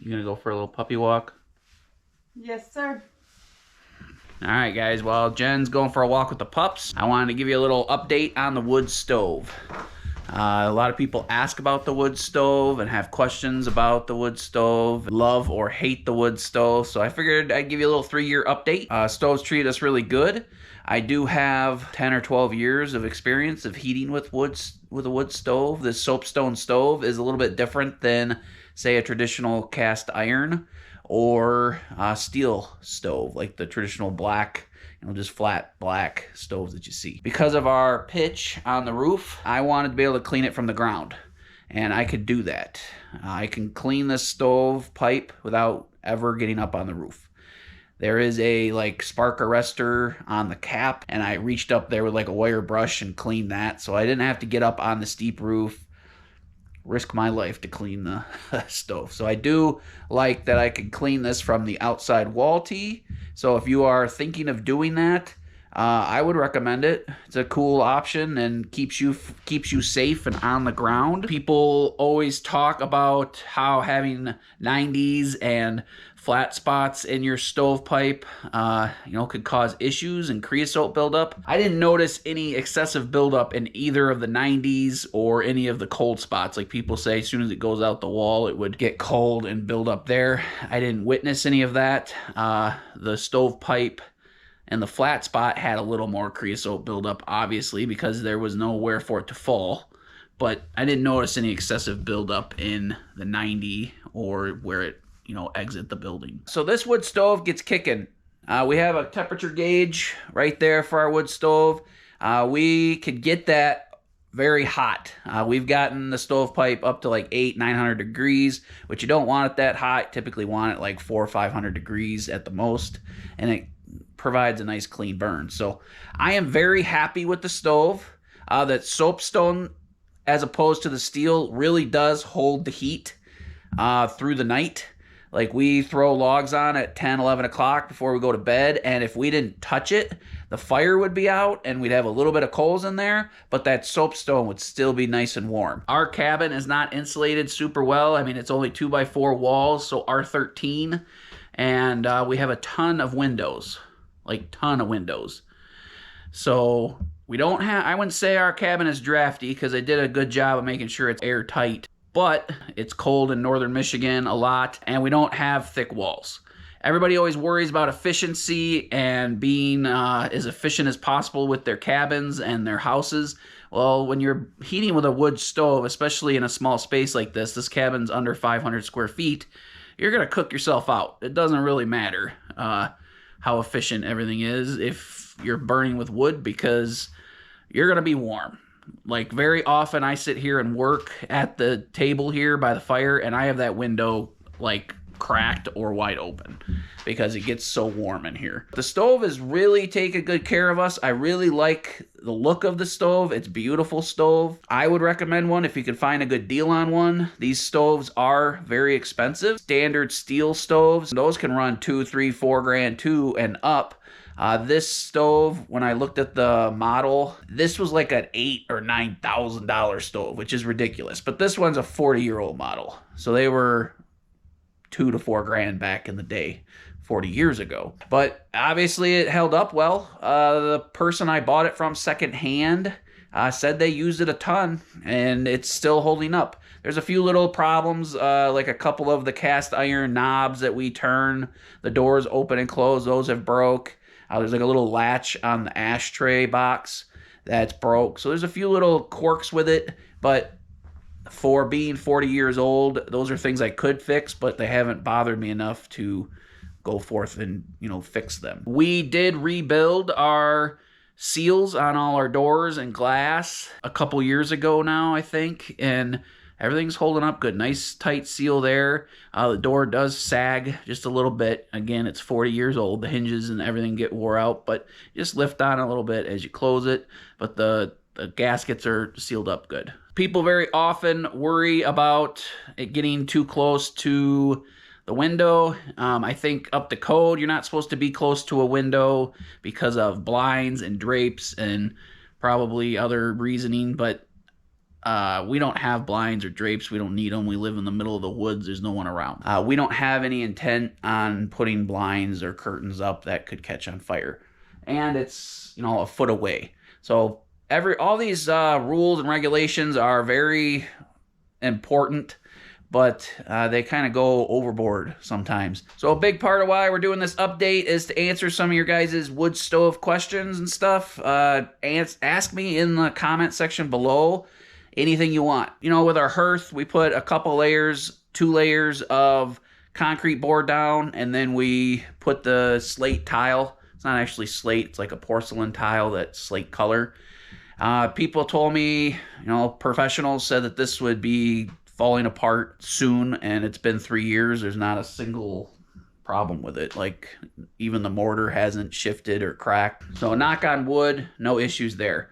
You gonna go for a little puppy walk? Yes, sir. All right, guys. While Jen's going for a walk with the pups, I wanted to give you a little update on the wood stove. A lot of people ask about the wood stove and have questions about the wood stove, love or hate the wood stove. So I figured I'd give you a little 3-year update. Stoves treat us really good. I do have 10 or 12 years of experience of heating with a wood stove. This soapstone stove is a little bit different than, say, a traditional cast iron or steel stove, like the traditional black, just flat black stoves that you see. Because of our pitch on the roof, I wanted to be able to clean it from the ground, and I could do that. I can clean this stove pipe without ever getting up on the roof. There is a spark arrestor on the cap, and I reached up there with a wire brush and cleaned that, so I didn't have to get up on the steep roof, risk my life to clean the stove. So I do like that I can clean this from the outside wall tee. So if you are thinking of doing that, I would recommend it. It's a cool option and keeps you safe and on the ground. People always talk about how having 90s and flat spots in your stovepipe, could cause issues and creosote buildup. I didn't notice any excessive buildup in either of the 90s or any of the cold spots. Like people say, as soon as it goes out the wall, it would get cold and build up there. I didn't witness any of that. The stovepipe and the flat spot had a little more creosote buildup, obviously, because there was nowhere for it to fall. But I didn't notice any excessive buildup in the 90 or where it exit the building. So this wood stove gets kicking. We have a temperature gauge right there for our wood stove. We could get that very hot. We've gotten the stovepipe up to 800-900 degrees, which you don't want it that hot. Typically want it 400 or 500 degrees at the most, and it provides a nice clean burn. So I am very happy with the stove. That soapstone, as opposed to the steel, really does hold the heat through the night. We throw logs on at 10, 11 o'clock before we go to bed, and if we didn't touch it, the fire would be out and we'd have a little bit of coals in there, but that soapstone would still be nice and warm. Our cabin is not insulated super well. I mean, it's only 2x4 walls, so R13, and we have a ton of windows, ton of windows. So we don't have, I wouldn't say our cabin is drafty because they did a good job of making sure it's airtight. But it's cold in northern Michigan a lot, and we don't have thick walls. Everybody always worries about efficiency and being as efficient as possible with their cabins and their houses. Well, when you're heating with a wood stove, especially in a small space like this cabin's under 500 square feet, you're going to cook yourself out. It doesn't really matter how efficient everything is if you're burning with wood, because you're going to be warm. Very often I sit here and work at the table here by the fire, and I have that window cracked or wide open because it gets so warm in here. The stove is really taking good care of us. I really like the look of the stove. It's a beautiful stove. I would recommend one if you can find a good deal on one. These stoves are very expensive. Standard steel stoves, those can run $2, $3, $4 grand too and up. This stove, when I looked at the model, this was an $8,000 or $9,000 stove, which is ridiculous. But this one's a 40-year-old model, so they were $2 to $4 grand back in the day, 40 years ago. But obviously, it held up well. The person I bought it from secondhand said they used it a ton, and it's still holding up. There's a few little problems, like a couple of the cast iron knobs that we turn the doors open and close. Those have broke. There's a little latch on the ashtray box that's broke. So there's a few little quirks with it, but for being 40 years old, those are things I could fix, but they haven't bothered me enough to go forth and, fix them. We did rebuild our seals on all our doors and glass a couple years ago now, I think, and everything's holding up good. Nice tight seal there. The door does sag just a little bit. Again, it's 40 years old. The hinges and everything get wore out, but just lift on a little bit as you close it. But the gaskets are sealed up good. People very often worry about it getting too close to the window. I think up the code, you're not supposed to be close to a window because of blinds and drapes and probably other reasoning, but We don't have blinds or drapes. We don't need them. We live in the middle of the woods. There's no one around. We don't have any intent on putting blinds or curtains up that could catch on fire. And it's, you know, a foot away. So all these rules and regulations are very important, but they kind of go overboard sometimes. So a big part of why we're doing this update is to answer some of your guys' wood stove questions and stuff. Ask me in the comment section below anything you want. You know, with our hearth, we put a couple layers, 2 layers of concrete board down, and then we put the slate tile. It's not actually slate, it's like a porcelain tile that's slate color. People told me, you know, professionals said that this would be falling apart soon, and it's been 3 years. There's not a single problem with it. Like, even the mortar hasn't shifted or cracked. So knock on wood, no issues there.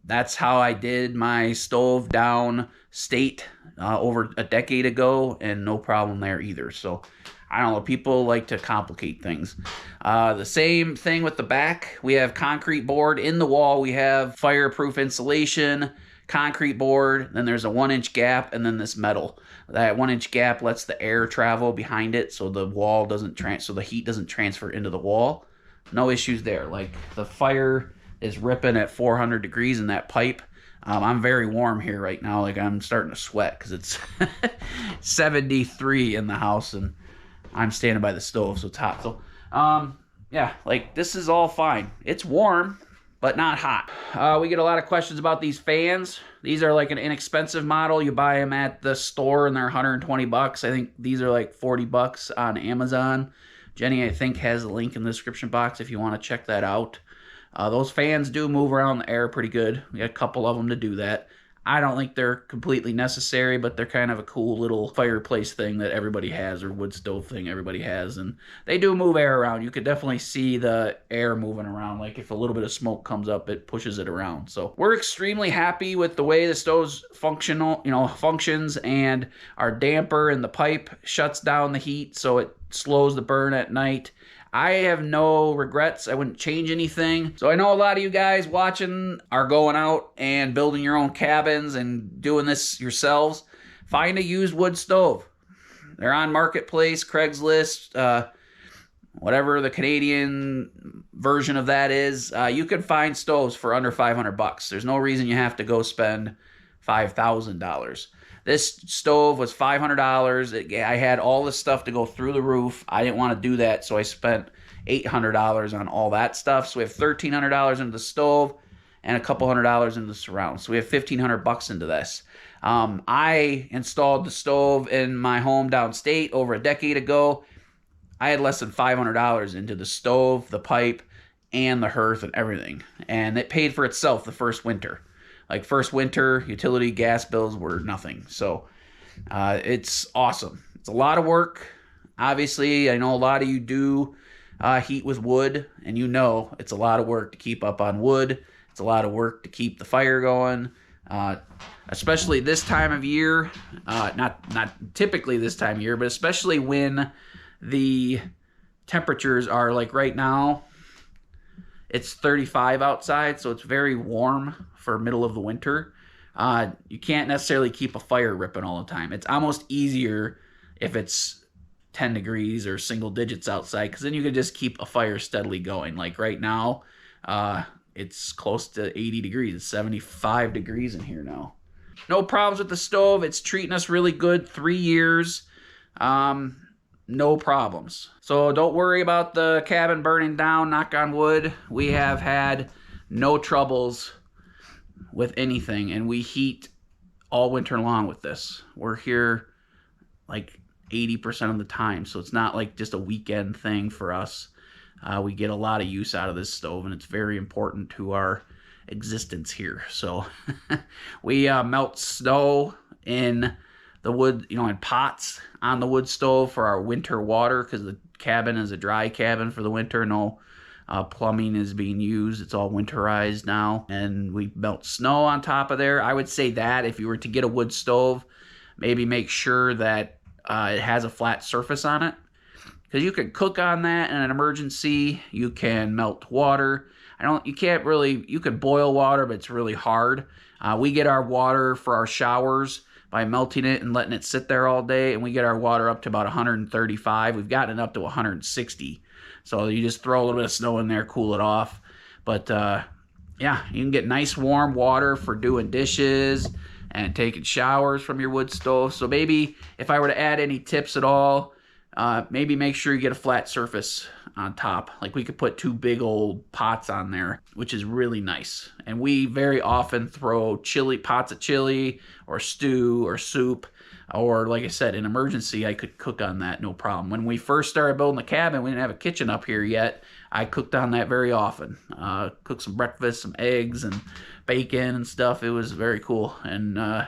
That's how I did my stove down state over a decade ago, and no problem there either. So I don't know, people like to complicate things. The same thing with the back. We have concrete board in the wall. We have fireproof insulation, concrete board, then there's a 1-inch gap, and then this metal. That 1-inch gap lets the air travel behind it, so the wall doesn't so the heat doesn't transfer into the wall. No issues there. Like, the fire is ripping at 400 degrees in that pipe. I'm very warm here right now. Like, I'm starting to sweat because it's 73 in the house, and I'm standing by the stove, so it's hot. So, yeah, like, this is all fine. It's warm, but not hot. We get a lot of questions about these fans. These are like an inexpensive model. You buy them at the store, and they're 120 bucks. I think these are like 40 bucks on Amazon. Jenny, I think, has a link in the description box if you want to check that out. Those fans do move around the air pretty good. We got a couple of them to do that. I don't think they're completely necessary, but they're kind of a cool little fireplace thing that everybody has, or wood stove thing everybody has, and they do move air around. You could definitely see the air moving around. Like, if a little bit of smoke comes up, it pushes it around. So we're extremely happy with the way the stove's functions, and our damper in the pipe shuts down the heat, so it slows the burn at night. I have no regrets. I wouldn't change anything. So I know a lot of you guys watching are going out and building your own cabins and doing this yourselves. Find a used wood stove. They're on Marketplace, Craigslist, whatever the Canadian version of that is. You can find stoves for under 500 bucks. There's no reason you have to go spend $5,000. This stove was $500. I had all this stuff to go through the roof. I didn't want to do that, so I spent $800 on all that stuff. So we have $1,300 into the stove and a couple $100 into the surround. So we have $1,500 into this. I installed the stove in my home downstate over a decade ago. I had less than $500 into the stove, the pipe, and the hearth and everything. And it paid for itself the first winter. Like, first winter, utility gas bills were nothing. So it's awesome. It's a lot of work. Obviously, I know a lot of you do heat with wood, and you know it's a lot of work to keep up on wood. It's a lot of work to keep the fire going, especially this time of year. Not typically this time of year, but especially when the temperatures are like right now. It's 35 outside, so it's very warm for middle of the winter. You can't necessarily keep a fire ripping all the time. It's almost easier if it's 10 degrees or single digits outside, because then you can just keep a fire steadily going. Like right now, it's close to 80 degrees. It's 75 degrees in here now. No problems with the stove. It's treating us really good. 3 years. No problems. So don't worry about the cabin burning down, knock on wood. We have had no troubles with anything, and we heat all winter long with this. We're here like 80% of the time, so it's not like just a weekend thing for us. We get a lot of use out of this stove, and it's very important to our existence here. So we melt snow in the wood, in pots on the wood stove for our winter water, because the cabin is a dry cabin for the winter. No plumbing is being used. It's all winterized now. And we melt snow on top of there. I would say that if you were to get a wood stove, maybe make sure that it has a flat surface on it, because you can cook on that in an emergency. You can melt water. You could boil water, but it's really hard. We get our water for our showers by melting it and letting it sit there all day, and we get our water up to about 135. We've gotten it up to 160. So you just throw a little bit of snow in there, cool it off. But yeah, you can get nice warm water for doing dishes and taking showers from your wood stove. So maybe if I were to add any tips at all, maybe make sure you get a flat surface on top. Like we could put 2 big old pots on there, which is really nice. And we very often throw pots of chili or stew or soup, or like I said, in emergency, I could cook on that, no problem. When we first started building the cabin, we didn't have a kitchen up here yet. I cooked on that very often. Cooked some breakfast, some eggs and bacon and stuff. It was very cool, and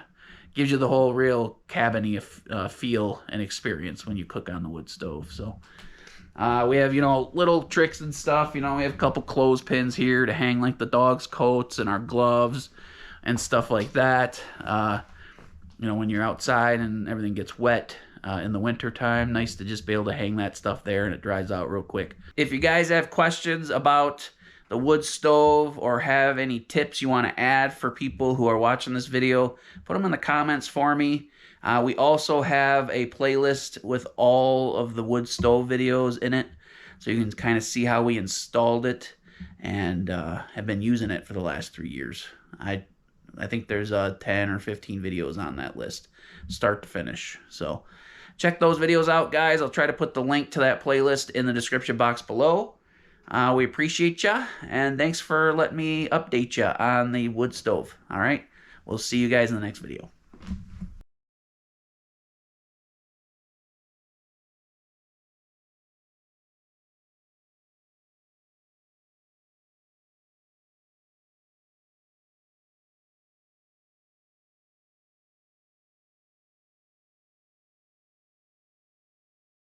gives you the whole real cabin-y feel and experience when you cook on the wood stove. So we have, little tricks and stuff. We have a couple clothespins here to hang like the dog's coats and our gloves and stuff like that. When you're outside and everything gets wet in the winter time, nice to just be able to hang that stuff there and it dries out real quick. If you guys have questions about the wood stove or have any tips you want to add for people who are watching this video, put them in the comments for me. We also have a playlist with all of the wood stove videos in it, so you can kind of see how we installed it and have been using it for the last 3 years. I think there's 10 or 15 videos on that list, start to finish. So check those videos out, guys. I'll try to put the link to that playlist in the description box below. We appreciate ya, and thanks for letting me update ya on the wood stove. All right, we'll see you guys in the next video.